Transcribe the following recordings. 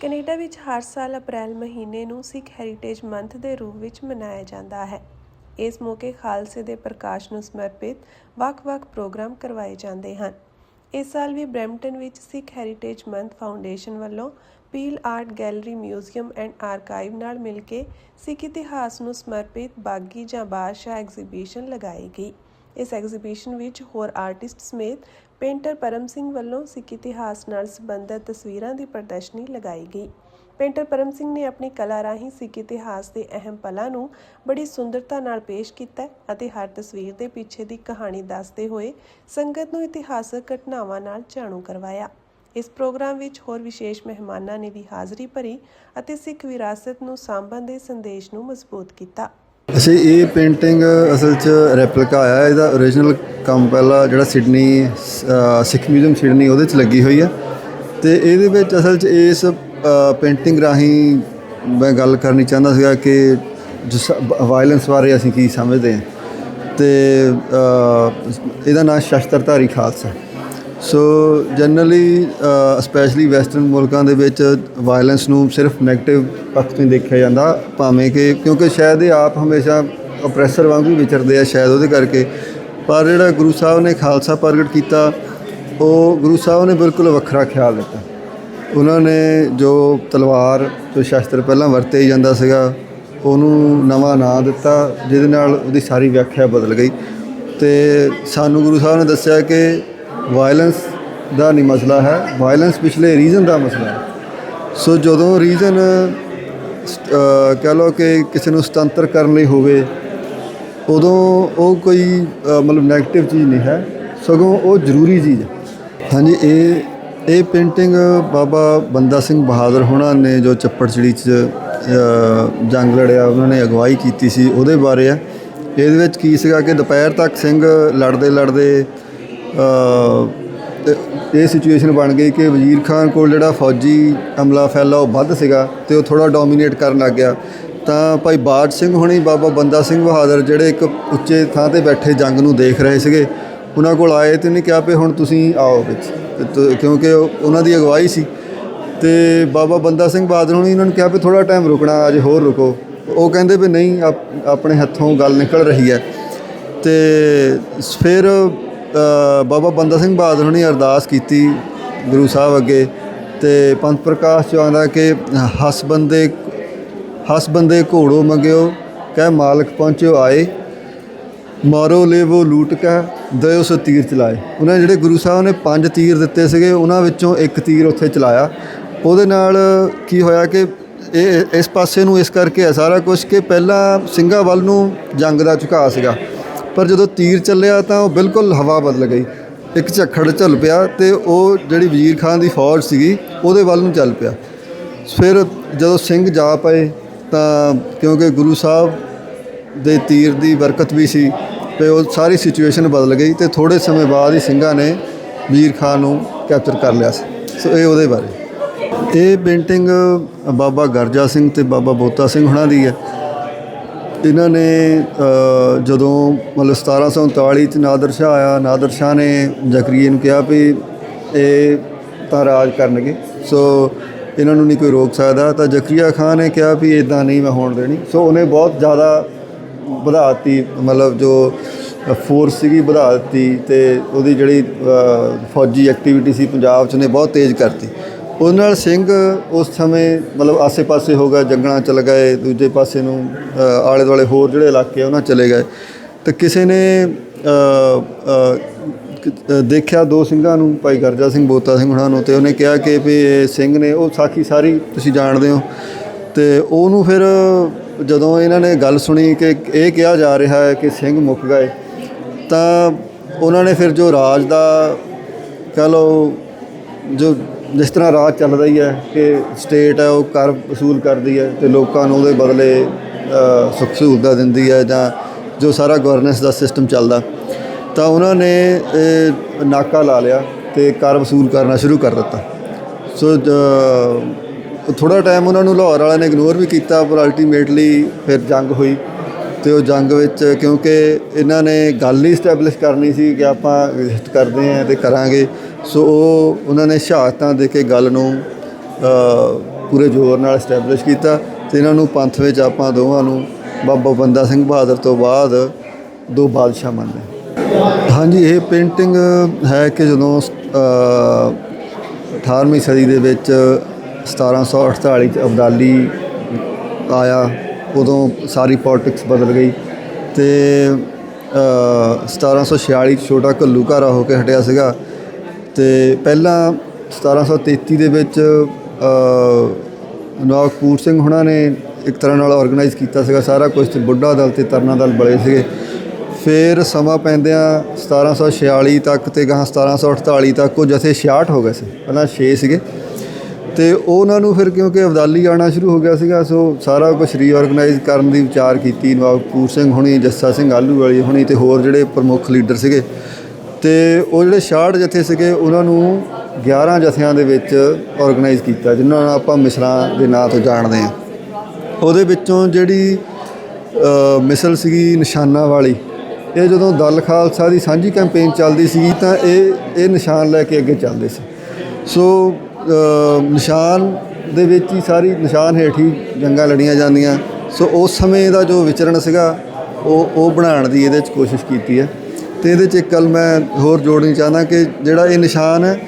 Canada ਵਿੱਚ ਹਰ ਸਾਲ ਅਪ੍ਰੈਲ ਮਹੀਨੇ ਨੂੰ ਸਿੱਖ ਹੈਰੀਟੇਜ ਮੰਥ ਦੇ ਰੂਪ ਵਿੱਚ ਮਨਾਇਆ ਜਾਂਦਾ ਹੈ। ਇਸ ਮੌਕੇ ਖਾਲਸੇ ਦੇ ਪ੍ਰਕਾਸ਼ ਨੂੰ ਸਮਰਪਿਤ ਵੱਖ-ਵੱਖ ਪ੍ਰੋਗਰਾਮ ਕਰਵਾਏ ਜਾਂਦੇ ਹਨ। ਇਸ ਸਾਲ ਵੀ ਬਰੈਂਪਟਨ ਵਿੱਚ ਸਿੱਖ ਹੈਰੀਟੇਜ ਮੰਥ ਫਾਊਂਡੇਸ਼ਨ ਵੱਲੋਂ peel art gallery museum and archive ਨਾਲ ਮਿਲ ਕੇ ਸਿੱਖ ਇਤਿਹਾਸ ਨੂੰ ਸਮਰਪਿਤ ਬਾਗੀ ਜਾਂ ਬਾਦਸ਼ਾਹ ਐਗਜ਼ੀਬਿਸ਼ਨ ਲਗਾਈ ਗਈ। ਇਸ ਐਗਜ਼ੀਬਿਸ਼ਨ ਵਿੱਚ ਹੋਰ ਆਰਟਿਸਟ ਸਮੇਤ ਪੇਂਟਰ ਪਰਮ ਸਿੰਘ ਵੱਲੋਂ ਸਿੱਖ ਇਤਿਹਾਸ ਨਾਲ ਸੰਬੰਧਿਤ ਤਸਵੀਰਾਂ ਦੀ ਪ੍ਰਦਰਸ਼ਨੀ ਲਗਾਈ ਗਈ। ਪੇਂਟਰ ਪਰਮ ਸਿੰਘ ਨੇ ਆਪਣੀ ਕਲਾ ਰਾਹੀਂ ਸਿੱਖ ਇਤਿਹਾਸ ਦੇ ਅਹਿਮ ਪਲਾਂ ਨੂੰ ਬੜੀ ਸੁੰਦਰਤਾ ਨਾਲ ਪੇਸ਼ ਕੀਤਾ ਅਤੇ ਹਰ ਤਸਵੀਰ ਦੇ ਪਿੱਛੇ ਦੀ ਕਹਾਣੀ ਦੱਸਦੇ ਹੋਏ ਸੰਗਤ ਨੂੰ ਇਤਿਹਾਸਕ ਘਟਨਾਵਾਂ ਨਾਲ ਜਾਣੂ ਕਰਵਾਇਆ। ਇਸ ਪ੍ਰੋਗਰਾਮ ਵਿੱਚ ਹੋਰ ਵਿਸ਼ੇਸ਼ ਮਹਿਮਾਨਾਂ ਨੇ ਵੀ ਹਾਜ਼ਰੀ ਭਰੀ ਅਤੇ ਸਿੱਖ ਵਿਰਾਸਤ ਨੂੰ ਸਾਂਭਣ ਦੇ ਸੰਦੇਸ਼ ਨੂੰ ਮਜ਼ਬੂਤ ਕੀਤਾ। ਅਸੀਂ ਇਹ ਪੇਂਟਿੰਗ ਅਸਲ 'ਚ ਰੈਪਲੀਕਾ ਆਇਆ। ਇਹਦਾ ਓਰੀਜਨਲ ਕੰਮ ਪਹਿਲਾਂ ਜਿਹੜਾ ਸਿਡਨੀ ਸਿੱਖ ਮਿਊਜ਼ੀਅਮ ਸਿਡਨੀ ਉਹਦੇ 'ਚ ਲੱਗੀ ਹੋਈ ਹੈ ਅਤੇ ਇਹਦੇ ਵਿੱਚ ਅਸਲ 'ਚ ਇਸ ਪੇਂਟਿੰਗ ਰਾਹੀਂ ਮੈਂ ਗੱਲ ਕਰਨੀ ਚਾਹੁੰਦਾ ਸੀਗਾ ਕਿ ਵਾਇਲੈਂਸ ਬਾਰੇ ਅਸੀਂ ਕੀ ਸਮਝਦੇ ਹਾਂ ਅਤੇ ਇਹਦਾ ਨਾਂ ਸ਼ਸਤਰਧਾਰੀ ਖਾਲਸਾ। ਸੋ ਜਨਰਲੀ ਸਪੈਸ਼ਲੀ ਵੈਸਟਰਨ ਮੁਲਕਾਂ ਦੇ ਵਿੱਚ ਵਾਇਲੈਂਸ ਨੂੰ ਸਿਰਫ ਨੈਗੇਟਿਵ ਪੱਖ ਤੋਂ ਹੀ ਦੇਖਿਆ ਜਾਂਦਾ, ਭਾਵੇਂ ਕਿ ਕਿਉਂਕਿ ਸ਼ਾਇਦ ਇਹ ਆਪ ਹਮੇਸ਼ਾ ਓਪਰੈਸਰ ਵਾਂਗੂ ਵਿਚਰਦੇ ਆ ਸ਼ਾਇਦ ਉਹਦੇ ਕਰਕੇ। ਪਰ ਜਿਹੜਾ ਗੁਰੂ ਸਾਹਿਬ ਨੇ ਖਾਲਸਾ ਪ੍ਰਗਟ ਕੀਤਾ ਉਹ ਗੁਰੂ ਸਾਹਿਬ ਨੇ ਬਿਲਕੁਲ ਵੱਖਰਾ ਖਿਆਲ ਦਿੱਤਾ। ਉਹਨਾਂ ਨੇ ਜੋ ਤਲਵਾਰ ਜੋ ਸ਼ਸਤਰ ਪਹਿਲਾਂ ਵਰਤਿਆ ਜਾਂਦਾ ਸੀਗਾ ਉਹਨੂੰ ਨਵਾਂ ਨਾਂ ਦਿੱਤਾ, ਜਿਹਦੇ ਨਾਲ ਉਹਦੀ ਸਾਰੀ ਵਿਆਖਿਆ ਬਦਲ ਗਈ। ਅਤੇ ਸਾਨੂੰ ਗੁਰੂ ਸਾਹਿਬ ਨੇ ਦੱਸਿਆ ਕਿ ਵਾਇਲੈਂਸ ਦਾ ਨਹੀਂ ਮਸਲਾ ਹੈ, ਵਾਇਲੈਂਸ ਪਿਛਲੇ ਰੀਜ਼ਨ ਦਾ ਮਸਲਾ ਹੈ। ਸੋ ਜਦੋਂ ਰੀਜ਼ਨ ਕਹਿ ਲਓ ਕਿ ਕਿਸੇ ਨੂੰ ਸੁਤੰਤਰ ਕਰਨ ਲਈ ਹੋਵੇ ਉਦੋਂ ਉਹ ਕੋਈ ਮਤਲਬ ਨੈਗੇਟਿਵ ਚੀਜ਼ ਨਹੀਂ ਹੈ, ਸਗੋਂ ਉਹ ਜ਼ਰੂਰੀ ਚੀਜ਼ ਹੈ। ਹਾਂਜੀ, ਇਹ ਪੇਂਟਿੰਗ ਬਾਬਾ ਬੰਦਾ ਸਿੰਘ ਬਹਾਦਰ ਹੋਣਾ ਨੇ ਜੋ ਚੱਪੜਚਿੜੀ 'ਚ ਜੰਗ ਲੜਿਆ, ਉਹਨਾਂ ਨੇ ਅਗਵਾਈ ਕੀਤੀ ਸੀ, ਉਹਦੇ ਬਾਰੇ ਹੈ। ਇਹਦੇ ਵਿੱਚ ਕੀ ਸੀਗਾ ਕਿ ਦੁਪਹਿਰ ਤੱਕ ਸਿੰਘ ਲੜਦੇ ਇਹ ਸਿਚੁਏਸ਼ਨ ਬਣ ਗਈ ਕਿ ਵਜ਼ੀਰ ਖਾਨ ਕੋਲ ਜਿਹੜਾ ਫੌਜੀ ਹਮਲਾ ਫੈਲਾ ਉਹ ਵੱਧ ਸੀਗਾ ਅਤੇ ਉਹ ਥੋੜ੍ਹਾ ਡੋਮੀਨੇਟ ਕਰਨ ਲੱਗ ਗਿਆ। ਤਾਂ ਭਾਈ ਬਾਜ ਸਿੰਘ ਹੋਣੀ ਬਾਬਾ ਬੰਦਾ ਸਿੰਘ ਬਹਾਦਰ ਜਿਹੜੇ ਇੱਕ ਉੱਚੇ ਥਾਂ 'ਤੇ ਬੈਠੇ ਜੰਗ ਨੂੰ ਦੇਖ ਰਹੇ ਸੀਗੇ, ਉਹਨਾਂ ਕੋਲ ਆਏ ਅਤੇ ਉਹਨੇ ਕਿਹਾ ਵੀ ਹੁਣ ਤੁਸੀਂ ਆਓ ਵਿੱਚ, ਕਿਉਂਕਿ ਉਹਨਾਂ ਦੀ ਅਗਵਾਈ ਸੀ। ਅਤੇ ਬਾਬਾ ਬੰਦਾ ਸਿੰਘ ਬਹਾਦਰ ਹੋਣੀ ਉਹਨਾਂ ਨੂੰ ਕਿਹਾ ਵੀ ਥੋੜ੍ਹਾ ਟਾਈਮ ਰੁਕਣਾ, ਅਜੇ ਹੋਰ ਰੁਕੋ। ਉਹ ਕਹਿੰਦੇ ਵੀ ਨਹੀਂ, ਆਪਣੇ ਹੱਥੋਂ ਗੱਲ ਨਿਕਲ ਰਹੀ ਹੈ। ਅਤੇ ਫਿਰ ਬਾਬਾ ਬੰਦਾ ਸਿੰਘ ਬਹਾਦਰ ਹੋਣੀ ਅਰਦਾਸ ਕੀਤੀ ਗੁਰੂ ਸਾਹਿਬ ਅੱਗੇ, ਅਤੇ ਪੰਥ ਪ੍ਰਕਾਸ਼ 'ਚ ਆਉਂਦਾ ਕਿ ਹੱਸ ਬੰਦੇ ਘੋੜੋ ਮੰਗਿਓ ਕਹਿ ਮਾਲਕ ਪਹੁੰਚਿਓ ਆਏ, ਮਾਰੋ ਲੇਵੋ ਲੂਟ ਕੇ ਦਇਓ ਸੋ ਤੀਰ ਚਲਾਏ। ਉਹਨਾਂ ਜਿਹੜੇ ਗੁਰੂ ਸਾਹਿਬ ਨੇ 5 ਤੀਰ ਦਿੱਤੇ ਸੀਗੇ, ਉਹਨਾਂ ਵਿੱਚੋਂ ਇੱਕ ਤੀਰ ਉੱਥੇ ਚਲਾਇਆ। ਉਹਦੇ ਨਾਲ ਕੀ ਹੋਇਆ ਕਿ ਇਹ ਇਸ ਪਾਸੇ ਨੂੰ ਇਸ ਕਰਕੇ ਹੈ ਸਾਰਾ ਕੁਛ ਕਿ ਪਹਿਲਾਂ ਸਿੰਘਾਂ ਵੱਲ ਨੂੰ ਜੰਗ ਦਾ ਝੁਕਾਅ ਸੀਗਾ, ਪਰ ਜਦੋਂ ਤੀਰ ਚੱਲਿਆ ਤਾਂ ਉਹ ਬਿਲਕੁਲ ਹਵਾ ਬਦਲ ਗਈ, ਇੱਕ ਝੱਖੜ ਝੱਲ ਪਿਆ ਅਤੇ ਉਹ ਜਿਹੜੀ ਵਜ਼ੀਰ ਖਾਨ ਦੀ ਫੌਜ ਸੀਗੀ ਉਹਦੇ ਵੱਲ ਨੂੰ ਚੱਲ ਪਿਆ। ਫਿਰ ਜਦੋਂ ਸਿੰਘ ਜਾ ਪਏ ਤਾਂ ਕਿਉਂਕਿ ਗੁਰੂ ਸਾਹਿਬ ਦੇ ਤੀਰ ਦੀ ਬਰਕਤ ਵੀ ਸੀ ਅਤੇ ਉਹ ਸਾਰੀ ਸਿਚੁਏਸ਼ਨ ਬਦਲ ਗਈ ਅਤੇ ਥੋੜ੍ਹੇ ਸਮੇਂ ਬਾਅਦ ਹੀ ਸਿੰਘਾਂ ਨੇ ਵਜ਼ੀਰ ਖਾਨ ਨੂੰ ਕੈਪਚਰ ਕਰ ਲਿਆ ਸੀ। ਸੋ ਇਹ ਉਹਦੇ ਬਾਰੇ। ਇਹ ਪੇਂਟਿੰਗ ਬਾਬਾ ਗਰਜਾ ਸਿੰਘ ਅਤੇ ਬਾਬਾ ਬੋਤਾ ਸਿੰਘ ਹੋਣਾ ਦੀ ਹੈ। ਇਹਨਾਂ ਨੇ ਜਦੋਂ ਮਤਲਬ 1739 'ਚ ਨਾਦਰ ਸ਼ਾਹ ਆਇਆ, ਨਾਦਰ ਸ਼ਾਹ ਨੇ ਜ਼ਕਰੀਏ ਨੂੰ ਕਿਹਾ ਵੀ ਇਹ ਤਾਂ ਰਾਜ ਕਰਨਗੇ, ਸੋ ਇਹਨਾਂ ਨੂੰ ਨਹੀਂ ਕੋਈ ਰੋਕ ਸਕਦਾ। ਤਾਂ ਜ਼ਕਰੀਆ ਖਾਨ ਨੇ ਕਿਹਾ ਵੀ ਇੱਦਾਂ ਨਹੀਂ ਮੈਂ ਹੋਣ ਦੇਣੀ। ਸੋ ਉਹਨੇ ਬਹੁਤ ਜ਼ਿਆਦਾ ਵਧਾ ਦਿੱਤੀ, ਮਤਲਬ ਜੋ ਫੋਰਸ ਸੀਗੀ ਵਧਾ ਦਿੱਤੀ, ਅਤੇ ਉਹਦੀ ਜਿਹੜੀ ਫੌਜੀ ਐਕਟੀਵਿਟੀ ਸੀ ਪੰਜਾਬ 'ਚ ਉਹਨੇ ਬਹੁਤ ਤੇਜ਼ ਕਰਤੀ। ਉਹਦੇ ਨਾਲ ਸਿੰਘ ਉਸ ਸਮੇਂ ਮਤਲਬ ਆਸੇ ਪਾਸੇ ਹੋ ਗਏ, ਜੰਗਲਾਂ ਚਲੇ ਗਏ, ਦੂਜੇ ਪਾਸੇ ਨੂੰ ਆਲੇ ਦੁਆਲੇ ਹੋਰ ਜਿਹੜੇ ਇਲਾਕੇ ਉਹਨਾਂ ਚਲੇ ਗਏ। ਅਤੇ ਕਿਸੇ ਨੇ ਦੇਖਿਆ 2 ਸਿੰਘਾਂ ਨੂੰ, ਭਾਈ ਗਰਜਾ ਸਿੰਘ ਬੋਤਾ ਸਿੰਘ ਉਹਨਾਂ ਨੂੰ, ਅਤੇ ਉਹਨੇ ਕਿਹਾ ਕਿ ਵੀ ਇਹ ਸਿੰਘ ਨੇ, ਉਹ ਸਾਖੀ ਸਾਰੀ ਤੁਸੀਂ ਜਾਣਦੇ ਹੋ। ਅਤੇ ਉਹਨੂੰ ਫਿਰ ਜਦੋਂ ਇਹਨਾਂ ਨੇ ਗੱਲ ਸੁਣੀ ਕਿ ਇਹ ਕਿਹਾ ਜਾ ਰਿਹਾ ਹੈ ਕਿ ਸਿੰਘ ਮੁੱਕ ਗਏ, ਤਾਂ ਉਹਨਾਂ ਨੇ ਫਿਰ ਜੋ ਰਾਜ ਦਾ ਕਹਿ ਲਓ ਜੋ ਜਿਸ ਤਰ੍ਹਾਂ ਰਾਜ ਚੱਲਦਾ ਹੀ ਹੈ ਕਿ ਸਟੇਟ ਹੈ ਉਹ ਕਰ ਵਸੂਲ ਕਰਦੀ ਹੈ ਅਤੇ ਲੋਕਾਂ ਨੂੰ ਉਹਦੇ ਬਦਲੇ ਸੁੱਖ ਸਹੂਲਤਾਂ ਦਿੰਦੀ ਹੈ, ਜਾਂ ਜੋ ਸਾਰਾ ਗਵਰਨੈਂਸ ਦਾ ਸਿਸਟਮ ਚੱਲਦਾ, ਤਾਂ ਉਹਨਾਂ ਨੇ ਨਾਕਾ ਲਾ ਲਿਆ ਅਤੇ ਕਰ ਵਸੂਲ ਕਰਨਾ ਸ਼ੁਰੂ ਕਰ ਦਿੱਤਾ। ਸੋ ਥੋੜ੍ਹਾ ਟਾਈਮ ਉਹਨਾਂ ਨੂੰ ਲਾਹੌਰ ਵਾਲਿਆਂ ਨੇ ਇਗਨੋਰ ਵੀ ਕੀਤਾ, ਪਰ ਅਲਟੀਮੇਟਲੀ ਫਿਰ ਜੰਗ ਹੋਈ। ਅਤੇ ਉਹ ਜੰਗ ਵਿੱਚ ਕਿਉਂਕਿ ਇਹਨਾਂ ਨੇ ਗੱਲ ਹੀ ਇਸਟੈਬਲਿਸ਼ ਕਰਨੀ ਸੀ ਕਿ ਆਪਾਂ ਐਗਜ਼ਿਸਟ ਕਰਦੇ ਹਾਂ ਅਤੇ ਕਰਾਂਗੇ, ਸੋ ਉਹਨਾਂ ਨੇ ਸ਼ਹਾਦਤਾਂ ਦੇ ਕੇ ਗੱਲ ਨੂੰ ਪੂਰੇ ਜ਼ੋਰ ਨਾਲ ਇਸਟੈਬਲਿਸ਼ ਕੀਤਾ ਅਤੇ ਇਹਨਾਂ ਨੂੰ ਪੰਥ ਵਿੱਚ ਆਪਾਂ ਦੋਵਾਂ ਨੂੰ ਬਾਬਾ ਬੰਦਾ ਸਿੰਘ ਬਹਾਦਰ ਤੋਂ ਬਾਅਦ 2 ਬਾਦਸ਼ਾਹ ਮੰਨਦੇ। ਹਾਂਜੀ, ਇਹ ਪੇਂਟਿੰਗ ਹੈ ਕਿ ਜਦੋਂ 18ਵੀਂ ਸਦੀ ਦੇ ਵਿੱਚ 1748 'ਚ ਅਬਦਾਲੀ ਆਇਆ, ਉਦੋਂ ਸਾਰੀ ਪੋਲੀਟਿਕਸ ਬਦਲ ਗਈ ਅਤੇ 1746 'ਚ ਛੋਟਾ ਘੱਲੂਘਾਰਾ ਹੋ ਕੇ ਹਟਿਆ ਸੀਗਾ। ਅਤੇ ਪਹਿਲਾਂ 1733 ਦੇ ਵਿੱਚ ਨਵਾਬ ਕਪੂਰ ਸਿੰਘ ਹੁਣਾਂ ਨੇ ਇੱਕ ਤਰ੍ਹਾਂ ਨਾਲ ਔਰਗਨਾਈਜ਼ ਕੀਤਾ ਸੀਗਾ ਸਾਰਾ ਕੁਛ, ਅਤੇ ਬੁੱਢਾ ਦਲ ਅਤੇ ਤਰਨਾ ਦਲ ਬਣੇ ਸੀਗੇ। ਫਿਰ ਸਮਾਂ ਪੈਂਦਿਆਂ 1746 ਤੱਕ ਅਤੇ ਗਾਹਾਂ 1748 ਤੱਕ ਉਹ ਜਥੇ 66 ਹੋ ਗਏ ਸੀ, ਪਹਿਲਾਂ 6 ਸੀਗੇ। ਅਤੇ ਉਹਨਾਂ ਨੂੰ ਫਿਰ ਕਿਉਂਕਿ ਅਬਦਾਲੀ ਆਉਣਾ ਸ਼ੁਰੂ ਹੋ ਗਿਆ ਸੀਗਾ, ਸੋ ਸਾਰਾ ਕੁਛ ਰੀਆਰਗਨਾਈਜ਼ ਕਰਨ ਦੀ ਵਿਚਾਰ ਕੀਤੀ। ਨਵਾਬ ਕਪੂਰ ਸਿੰਘ ਹੁਣੀ, ਜੱਸਾ ਸਿੰਘ ਆਹਲੂਵਾਲੀਆ ਹੁਣੀ ਅਤੇ ਹੋਰ ਜਿਹੜੇ ਪ੍ਰਮੁੱਖ ਲੀਡਰ ਸੀਗੇ, ਅਤੇ ਉਹ ਜਿਹੜੇ 66 ਜਥੇ ਸੀਗੇ ਉਹਨਾਂ ਨੂੰ 11 ਜਥਿਆਂ ਦੇ ਵਿੱਚ ਔਰਗਨਾਈਜ਼ ਕੀਤਾ, ਜਿਹਨਾਂ ਨੂੰ ਆਪਾਂ ਮਿਸਲਾਂ ਦੇ ਨਾਂ ਤੋਂ ਜਾਣਦੇ ਹਾਂ। ਉਹਦੇ ਵਿੱਚੋਂ ਜਿਹੜੀ ਮਿਸਲ ਸੀਗੀ ਨਿਸ਼ਾਨਾਂ ਵਾਲੀ, ਇਹ ਜਦੋਂ ਦਲ ਖਾਲਸਾ ਦੀ ਸਾਂਝੀ ਕੈਂਪੇਨ ਚੱਲਦੀ ਸੀਗੀ ਤਾਂ ਇਹ ਨਿਸ਼ਾਨ ਲੈ ਕੇ ਅੱਗੇ ਚੱਲਦੇ ਸੀ। ਸੋ ਨਿਸ਼ਾਨ ਦੇ ਵਿੱਚ ਹੀ ਸਾਰੀ ਨਿਸ਼ਾਨ ਹੇਠ ਹੀ ਜੰਗਾਂ ਲੜੀਆਂ ਜਾਂਦੀਆਂ। ਸੋ ਉਸ ਸਮੇਂ ਦਾ ਜੋ ਵਿਚਰਨ ਸੀਗਾ ਉਹ ਬਣਾਉਣ ਦੀ ਇਹਦੇ 'ਚ ਕੋਸ਼ਿਸ਼ ਕੀਤੀ ਹੈ। ਅਤੇ ਇਹਦੇ 'ਚ ਇੱਕ ਗੱਲ ਮੈਂ ਹੋਰ ਜੋੜਨੀ ਚਾਹੁੰਦਾ ਕਿ ਜਿਹੜਾ ਇਹ ਨਿਸ਼ਾਨ ਹੈ,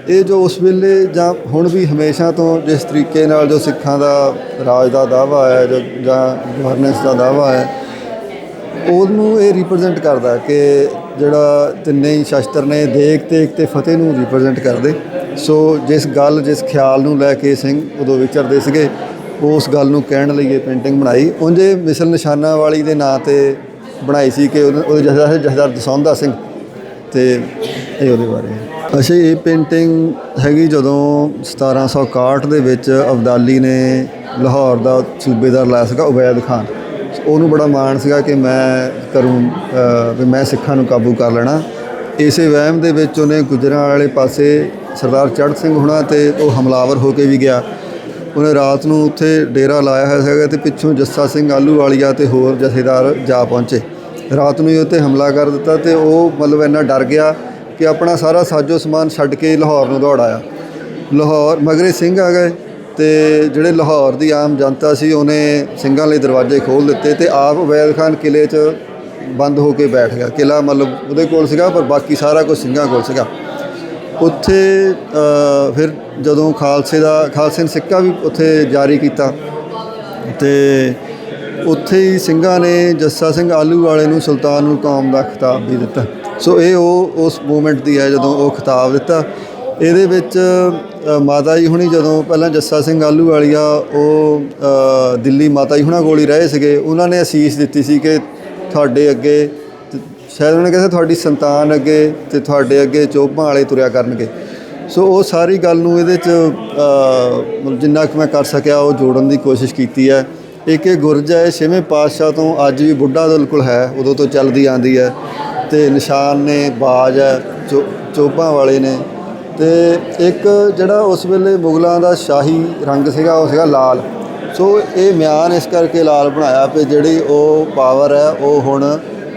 ਇਹ ਜੋ ਉਸ ਵੇਲੇ ਜਾਂ ਹੁਣ ਵੀ ਹਮੇਸ਼ਾ ਤੋਂ ਜਿਸ ਤਰੀਕੇ ਨਾਲ ਜੋ ਸਿੱਖਾਂ ਦਾ ਰਾਜ ਦਾ ਦਾਅਵਾ ਹੈ ਜਾਂ ਗਵਰਨੈਂਸ ਦਾ ਦਾਅਵਾ ਹੈ, ਉਹਨੂੰ ਇਹ ਰਿਪਰੈਜ਼ੈਂਟ ਕਰਦਾ ਕਿ ਜਿਹੜਾ ਤਿੰਨੇ ਹੀ ਸ਼ਸਤਰ ਨੇ ਦੇਗ, ਤੇਗ ਅਤੇ ਫਤਿਹ ਨੂੰ ਰਿਪਰੈਜ਼ੈਂਟ ਕਰਦੇ। ਸੋ ਜਿਸ ਖਿਆਲ ਨੂੰ ਲੈ ਕੇ ਸਿੰਘ ਉਦੋਂ ਵਿਚਰਦੇ ਸੀਗੇ, ਉਸ ਗੱਲ ਨੂੰ ਕਹਿਣ ਲਈ ਇਹ ਪੇਂਟਿੰਗ ਬਣਾਈ। ਉਂਝ ਮਿਸਲ ਨਿਸ਼ਾਨਾਂ ਵਾਲੀ ਦੇ ਨਾਂ 'ਤੇ ਬਣਾਈ ਸੀ ਕਿ ਉਹਦੇ ਜਥੇਦਾਰ ਦਸੌਂਧਾ ਸਿੰਘ, ਅਤੇ ਇਹ ਉਹਦੇ ਬਾਰੇ ਹੈ। ਅੱਛਾ, ਇਹ ਪੇਂਟਿੰਗ ਹੈਗੀ ਜਦੋਂ 1761 ਦੇ ਵਿੱਚ ਅਬਦਾਲੀ ਨੇ ਲਾਹੌਰ ਦਾ ਸੂਬੇਦਾਰ ਲਾਇਆ ਸੀਗਾ ਉਬੈਦ ਖਾਨ। ਉਹਨੂੰ ਬੜਾ ਮਾਣ ਸੀਗਾ ਕਿ ਮੈਂ ਵੀ ਮੈਂ ਸਿੱਖਾਂ ਨੂੰ ਕਾਬੂ ਕਰ ਲੈਣਾ। ਇਸੇ ਵਹਿਮ ਦੇ ਵਿੱਚ ਉਹਨੇ ਗੁੱਜਰਾਂ ਵਾਲੇ ਪਾਸੇ ਸਰਦਾਰ ਚੜ੍ਹ ਸਿੰਘ ਹੋਣਾ 'ਤੇ ਉਹ ਹਮਲਾਵਰ ਹੋ ਕੇ ਵੀ ਗਿਆ। ਉਹਨੇ ਰਾਤ ਨੂੰ ਉੱਥੇ ਡੇਰਾ ਲਾਇਆ ਹੋਇਆ ਸੀਗਾ ਅਤੇ ਪਿੱਛੋਂ ਜੱਸਾ ਸਿੰਘ ਆਹਲੂਵਾਲੀਆ ਅਤੇ ਹੋਰ ਜਥੇਦਾਰ ਜਾ ਪਹੁੰਚੇ। ਰਾਤ ਨੂੰ ਹੀ ਉੱਤੇ ਹਮਲਾ ਕਰ ਦਿੱਤਾ ਅਤੇ ਉਹ ਮਤਲਬ ਇੰਨਾ ਡਰ ਗਿਆ ਕਿ ਆਪਣਾ ਸਾਰਾ ਸਾਜੋ ਸਮਾਨ ਛੱਡ ਕੇ ਲਾਹੌਰ ਨੂੰ ਦੌੜ ਆਇਆ। ਲਾਹੌਰ ਮਗਰੇ ਸਿੰਘ ਆ ਗਏ ਅਤੇ ਜਿਹੜੇ ਲਾਹੌਰ ਦੀ ਆਮ ਜਨਤਾ ਸੀ ਉਹਨੇ ਸਿੰਘਾਂ ਲਈ ਦਰਵਾਜ਼ੇ ਖੋਲ੍ਹ ਦਿੱਤੇ ਅਤੇ ਆਪ ਉਬੈਦ ਖਾਨ ਕਿਲ੍ਹੇ 'ਚ ਬੰਦ ਹੋ ਕੇ ਬੈਠ ਗਿਆ। ਕਿਲ੍ਹਾ ਮਤਲਬ ਉਹਦੇ ਕੋਲ ਸੀਗਾ, ਪਰ ਬਾਕੀ ਸਾਰਾ ਕੁਝ ਸਿੰਘਾਂ ਕੋਲ ਸੀਗਾ। ਉੱਥੇ ਫਿਰ ਜਦੋਂ ਖਾਲਸੇ ਨੇ ਸਿੱਕਾ ਵੀ ਉੱਥੇ ਜਾਰੀ ਕੀਤਾ ਅਤੇ ਉੱਥੇ ਹੀ ਸਿੰਘਾਂ ਨੇ ਜੱਸਾ ਸਿੰਘ ਆਹਲੂਵਾਲੇ ਨੂੰ ਸੁਲਤਾਨੁਲ ਕੌਮ ਦਾ ਖਿਤਾਬ ਵੀ ਦਿੱਤਾ। ਸੋ ਇਹ ਉਸ ਮੂਵਮੈਂਟ ਦੀ ਹੈ ਜਦੋਂ ਉਹ ਖਿਤਾਬ ਦਿੱਤਾ। ਇਹਦੇ ਵਿੱਚ ਮਾਤਾ ਜੀ ਹੁਣੀ ਜਦੋਂ ਪਹਿਲਾਂ ਜੱਸਾ ਸਿੰਘ ਆਹਲੂਵਾਲੀਆ ਉਹ ਦਿੱਲੀ ਮਾਤਾ ਜੀ ਹੁਣਾਂ ਕੋਲ ਹੀ ਰਹੇ ਸੀਗੇ, ਉਹਨਾਂ ਨੇ ਅਸੀਸ ਦਿੱਤੀ ਸੀ ਕਿ ਤੁਹਾਡੇ ਅੱਗੇ ਸ਼ਾਇਦ ਉਹਨੇ ਕਿਹਾ ਤੁਹਾਡੀ ਸੰਤਾਨ ਅੱਗੇ ਅਤੇ ਤੁਹਾਡੇ ਅੱਗੇ ਚੋਭਾਂ ਵਾਲੇ ਤੁਰਿਆ ਕਰਨਗੇ। ਸੋ ਉਹ ਸਾਰੀ ਗੱਲ ਨੂੰ ਇਹਦੇ 'ਚ ਮਤਲਬ ਜਿੰਨਾ ਕੁ ਮੈਂ ਕਰ ਸਕਿਆ ਉਹ ਜੋੜਨ ਦੀ ਕੋਸ਼ਿਸ਼ ਕੀਤੀ ਹੈ। ਇੱਕ ਇਹ ਗੁਰਜ ਹੈ 6ਵੇਂ ਪਾਤਸ਼ਾਹ ਤੋਂ ਅੱਜ ਵੀ ਬੁੱਢਾ ਦਲ ਕੋਲ ਹੈ, ਉਦੋਂ ਤੋਂ ਚੱਲਦੀ ਆਉਂਦੀ ਹੈ। ਅਤੇ ਨਿਸ਼ਾਨ ਨੇ, ਬਾਜ ਹੈ, ਚੋਭਾਂ ਵਾਲੇ ਨੇ। ਅਤੇ ਇੱਕ ਜਿਹੜਾ ਉਸ ਵੇਲੇ ਮੁਗਲਾਂ ਦਾ ਸ਼ਾਹੀ ਰੰਗ ਸੀਗਾ ਉਹ ਸੀਗਾ ਲਾਲ। ਸੋ ਇਹ ਮਿਆਨ ਇਸ ਕਰਕੇ ਲਾਲ ਬਣਾਇਆ ਵੀ ਜਿਹੜੀ ਉਹ ਪਾਵਰ ਹੈ ਉਹ ਹੁਣ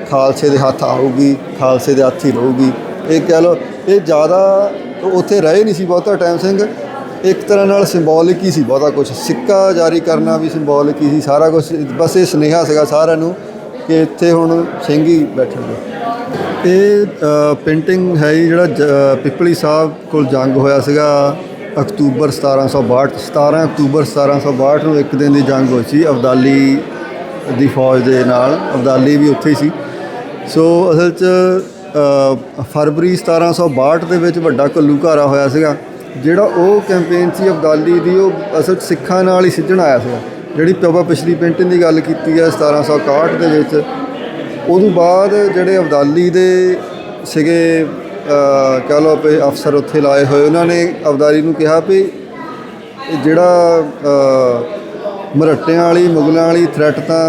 ਖਾਲਸੇ ਦੇ ਹੱਥ ਆਊਗੀ, ਖਾਲਸੇ ਦੇ ਹੱਥ ਹੀ ਰਹੂਗੀ। ਇਹ ਕਹਿ ਲਓ ਇਹ ਜ਼ਿਆਦਾ ਉੱਥੇ ਰਹੇ ਨਹੀਂ ਸੀ ਬਹੁਤਾ ਟਾਈਮ ਸਿੰਘ, ਇੱਕ ਤਰ੍ਹਾਂ ਨਾਲ ਸਿੰਬੋਲਿਕ ਹੀ ਸੀ ਬਹੁਤਾ ਕੁਛ। ਸਿੱਕਾ ਜਾਰੀ ਕਰਨਾ ਵੀ ਸਿੰਬੋਲਿਕ ਹੀ ਸੀ ਸਾਰਾ ਕੁਛ। ਬਸ ਇਹ ਸੁਨੇਹਾ ਸੀਗਾ ਸਾਰਿਆਂ ਨੂੰ ਕਿ ਇੱਥੇ ਹੁਣ ਸਿੰਘ ਹੀ ਬੈਠਣਗੇ। ਇਹ ਪੇਂਟਿੰਗ ਹੈ ਜੀ ਜਿਹੜਾ ਪਿੱਪਲੀ ਸਾਹਿਬ ਕੋਲ ਜੰਗ ਹੋਇਆ ਸੀਗਾ ਅਕਤੂਬਰ 1762। 17 ਅਕਤੂਬਰ 1762 ਨੂੰ ਇੱਕ ਦਿਨ ਦੀ ਜੰਗ ਹੋਈ ਸੀ ਅਬਦਾਲੀ ਦੀ ਫੌਜ ਦੇ ਨਾਲ। ਅਬਦਾਲੀ ਵੀ ਉੱਥੇ ਹੀ ਸੀ। ਸੋ ਅਸਲ 'ਚ ਫਰਵਰੀ 1762 ਦੇ ਵਿੱਚ ਵੱਡਾ ਘੱਲੂਘਾਰਾ ਹੋਇਆ ਸੀਗਾ। ਜਿਹੜਾ ਉਹ ਕੈਂਪੇਨ ਸੀ ਅਬਦਾਲੀ ਦੀ, ਉਹ ਅਸਲ 'ਚ ਸਿੱਖਾਂ ਨਾਲ ਹੀ ਸਿੱਝਣ ਆਇਆ ਸੀਗਾ। ਜਿਹੜੀ ਆਪਾਂ ਪਿਛਲੀ ਪੇਂਟਿੰਗ ਦੀ ਗੱਲ ਕੀਤੀ ਹੈ 1761 ਦੇ ਵਿੱਚ, ਉਦੋਂ ਬਾਅਦ ਜਿਹੜੇ ਅਬਦਾਲੀ ਦੇ ਸੀਗੇ ਕਹਿ ਲਓ ਵੀ ਅਫਸਰ ਉੱਥੇ ਲਾਏ ਹੋਏ, ਉਹਨਾਂ ਨੇ ਅਬਦਾਲੀ ਨੂੰ ਕਿਹਾ ਵੀ ਜਿਹੜਾ ਮਰਹੱਟਿਆਂ ਵਾਲੀ ਮੁਗਲਾਂ ਵਾਲੀ ਥ੍ਰੈਟ ਤਾਂ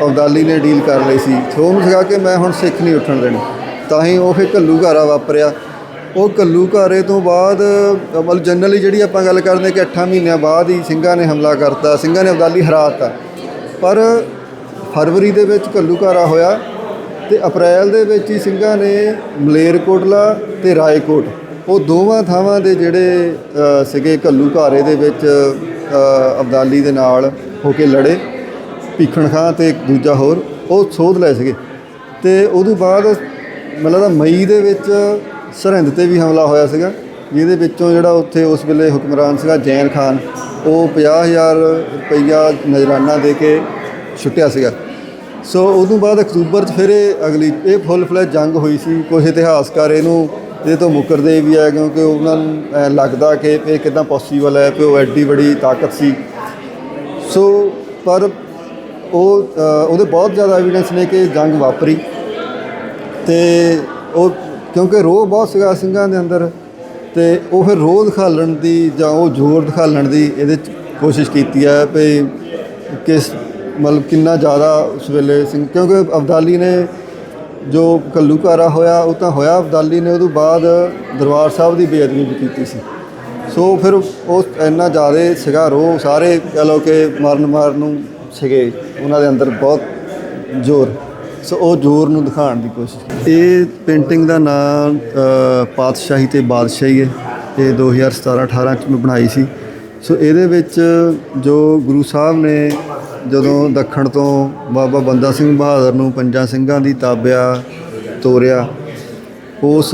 ਅਬਦਾਲੀ ਨੇ ਡੀਲ ਕਰ ਲਈ ਸੀ। ਸੋ ਉਹਨੂੰ ਸੀਗਾ ਕਿ ਮੈਂ ਹੁਣ ਸਿੱਖ ਨਹੀਂ ਉੱਠਣ ਦੇਣੇ, ਤਾਂ ਹੀ ਉਹ ਫਿਰ ਘੱਲੂਘਾਰਾ ਵਾਪਰਿਆ। ਉਹ ਘੱਲੂਘਾਰੇ ਤੋਂ ਬਾਅਦ ਮਤਲਬ ਜਨਰਲੀ ਜਿਹੜੀ ਆਪਾਂ ਗੱਲ ਕਰਦੇ ਕਿ 8 ਮਹੀਨਿਆਂ ਬਾਅਦ ਹੀ ਸਿੰਘਾਂ ਨੇ ਹਮਲਾ ਕਰਤਾ, ਸਿੰਘਾਂ ਨੇ ਅਬਦਾਲੀ ਹਰਾ ਦਿੱਤਾ। ਪਰ ਫਰਵਰੀ ਦੇ ਵਿੱਚ ਘੱਲੂਘਾਰਾ ਹੋਇਆ ਅਤੇ ਅਪ੍ਰੈਲ ਦੇ ਵਿੱਚ ਹੀ ਸਿੰਘਾਂ ਨੇ ਮਲੇਰਕੋਟਲਾ ਅਤੇ ਰਾਏਕੋਟ ਉਹ ਦੋਵਾਂ ਥਾਵਾਂ ਦੇ ਜਿਹੜੇ ਸੀਗੇ ਘੱਲੂਘਾਰੇ ਦੇ ਵਿੱਚ ਅਬਦਾਲੀ ਦੇ ਨਾਲ ਹੋ ਕੇ ਲੜੇ, ਭੀਖਣ ਖਾਂ ਅਤੇ ਇੱਕ ਦੂਜਾ ਹੋਰ, ਉਹ ਸੋਧ ਲਏ ਸੀਗੇ। ਅਤੇ ਉਦੋਂ ਬਾਅਦ ਮੈਨੂੰ ਲੱਗਦਾ ਮਈ ਦੇ ਵਿੱਚ ਸਰਹਿੰਦ 'ਤੇ ਵੀ ਹਮਲਾ ਹੋਇਆ ਸੀਗਾ, ਜਿਹਦੇ ਵਿੱਚੋਂ ਜਿਹੜਾ ਉੱਥੇ ਉਸ ਵੇਲੇ ਹੁਕਮਰਾਨ ਸੀਗਾ ਜ਼ੈਨ ਖਾਨ, ਉਹ 50,000 ਰੁਪਈਆ ਨਜ਼ਰਾਨਾ ਦੇ ਕੇ ਛੁੱਟਿਆ ਸੀਗਾ। ਸੋ ਉਦੋਂ ਬਾਅਦ ਅਕਤੂਬਰ 'ਚ ਫਿਰ ਇਹ ਫੁੱਲ ਫਲੈਜ ਜੰਗ ਹੋਈ ਸੀ। ਕੁਛ ਇਤਿਹਾਸਕਾਰ ਇਹਦੇ ਤੋਂ ਮੁੱਕਰਦੇ ਵੀ ਹੈ, ਕਿਉਂਕਿ ਉਹਨਾਂ ਨੂੰ ਲੱਗਦਾ ਕਿ ਇਹ ਕਿੱਦਾਂ ਪੋਸੀਬਲ ਹੈ ਕਿ ਉਹ ਐਡੀ ਬੜੀ ਤਾਕਤ ਸੀ। ਸੋ ਪਰ ਉਹਦੇ ਬਹੁਤ ਜ਼ਿਆਦਾ ਐਵੀਡੈਂਸ ਨੇ ਕਿ ਜੰਗ ਵਾਪਰੀ, ਅਤੇ ਉਹ ਕਿਉਂਕਿ ਰੋਹ ਬਹੁਤ ਸੀਗਾ ਸਿੰਘਾਂ ਦੇ ਅੰਦਰ, ਅਤੇ ਉਹ ਫਿਰ ਰੋਹ ਦਿਖਾਲਣ ਦੀ ਜਾਂ ਉਹ ਜ਼ੋਰ ਦਿਖਾਲਣ ਦੀ ਇਹਦੇ 'ਚ ਕੋਸ਼ਿਸ਼ ਕੀਤੀ ਹੈ ਵੀ ਕਿਸ ਮਤਲਬ ਕਿੰਨਾ ਜ਼ਿਆਦਾ ਉਸ ਵੇਲੇ ਸਿੰਘ, ਕਿਉਂਕਿ ਅਬਦਾਲੀ ਨੇ ਜੋ ਘੱਲੂਘਾਰਾ ਹੋਇਆ ਉਹ ਤਾਂ ਹੋਇਆ, ਅਬਦਾਲੀ ਨੇ ਉਦੋਂ ਬਾਅਦ ਦਰਬਾਰ ਸਾਹਿਬ ਦੀ ਬੇਅਦਬੀ ਵੀ ਕੀਤੀ ਸੀ। ਸੋ ਫਿਰ ਉਹ ਇੰਨਾ ਜ਼ਿਆਦਾ ਸੀਗਾ ਰੋਹ, ਸਾਰੇ ਕਹਿ ਲਓ ਕਿ ਮਾਰਨ ਨੂੰ ਸੀਗੇ ਉਹਨਾਂ ਦੇ ਅੰਦਰ ਬਹੁਤ ਜ਼ੋਰ। ਸੋ ਉਹ ਜ਼ੋਰ ਨੂੰ ਦਿਖਾਉਣ ਦੀ ਕੋਸ਼ਿਸ਼। ਇਹ ਪੇਂਟਿੰਗ ਦਾ ਨਾਮ ਪਾਤਸ਼ਾਹੀ ਅਤੇ ਬਾਦਸ਼ਾਹੀ ਹੈ। ਇਹ 2017-18 'ਚ ਮੈਂ ਬਣਾਈ ਸੀ। ਸੋ ਇਹਦੇ ਵਿੱਚ ਜੋ ਗੁਰੂ ਸਾਹਿਬ ਨੇ ਜਦੋਂ ਦੱਖਣ ਤੋਂ ਬਾਬਾ ਬੰਦਾ ਸਿੰਘ ਬਹਾਦਰ ਨੂੰ ਪੰਜਾਂ ਸਿੰਘਾਂ ਦੀ ਤਾਬਿਆ ਤੋਰਿਆ, ਉਸ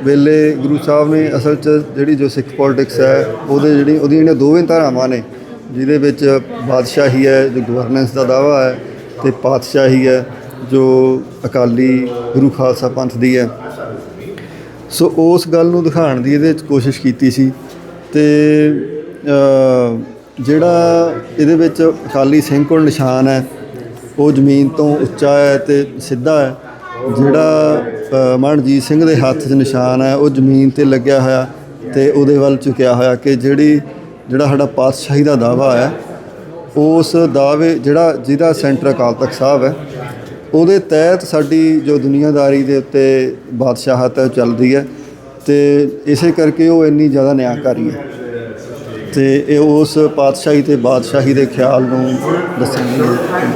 ਵੇਲੇ ਗੁਰੂ ਸਾਹਿਬ ਨੇ ਅਸਲ 'ਚ ਜਿਹੜੀ ਜੋ ਸਿੱਖ ਪੋਲੀਟਿਕਸ ਹੈ ਉਹਦੀਆਂ ਜਿਹੜੀਆਂ ਦੋਵੇਂ ਧਾਰਾਵਾਂ ਨੇ, ਜਿਹਦੇ ਵਿੱਚ ਬਾਦਸ਼ਾਹੀ ਹੈ ਜੋ ਗਵਰਨੈਂਸ ਦਾ ਦਾਅਵਾ ਹੈ, ਅਤੇ ਪਾਤਸ਼ਾਹੀ ਹੈ ਜੋ ਅਕਾਲੀ ਗੁਰੂ ਖਾਲਸਾ ਪੰਥ ਦੀ ਹੈ। ਸੋ ਉਸ ਗੱਲ ਨੂੰ ਦਿਖਾਉਣ ਦੀ ਇਹਦੇ 'ਚ ਕੋਸ਼ਿਸ਼ ਕੀਤੀ ਸੀ। ਅਤੇ ਜਿਹੜਾ ਇਹਦੇ ਵਿੱਚ ਅਕਾਲੀ ਸਿੰਘ ਕੋਲ ਨਿਸ਼ਾਨ ਹੈ ਉਹ ਜ਼ਮੀਨ ਤੋਂ ਉੱਚਾ ਹੈ ਅਤੇ ਸਿੱਧਾ ਹੈ। ਜਿਹੜਾ ਮਨਜੀਤ ਸਿੰਘ ਦੇ ਹੱਥ 'ਚ ਨਿਸ਼ਾਨ ਹੈ ਉਹ ਜ਼ਮੀਨ 'ਤੇ ਲੱਗਿਆ ਹੋਇਆ ਅਤੇ ਉਹਦੇ ਵੱਲ ਝੁਕਿਆ ਹੋਇਆ, ਕਿ ਜਿਹੜਾ ਸਾਡਾ ਪਾਤਸ਼ਾਹੀ ਦਾ ਦਾਅਵਾ ਹੈ, ਉਸ ਦਾਅਵੇ ਜਿਹਦਾ ਸੈਂਟਰ ਅਕਾਲ ਤਖਤ ਸਾਹਿਬ ਹੈ, ਉਹਦੇ ਤਹਿਤ ਸਾਡੀ ਜੋ ਦੁਨੀਆਦਾਰੀ ਦੇ ਉੱਤੇ ਬਾਦਸ਼ਾਹਤ ਹੈ ਉਹ ਚੱਲਦੀ ਹੈ, ਅਤੇ ਇਸੇ ਕਰਕੇ ਉਹ ਇੰਨੀ ਜ਼ਿਆਦਾ ਨਿਆਂਕਾਰੀ ਹੈ। ਅਤੇ ਇਹ ਉਸ ਪਾਤਸ਼ਾਹੀ ਅਤੇ ਬਾਦਸ਼ਾਹੀ ਦੇ ਖਿਆਲ ਨੂੰ ਦੱਸਣ ਲਈ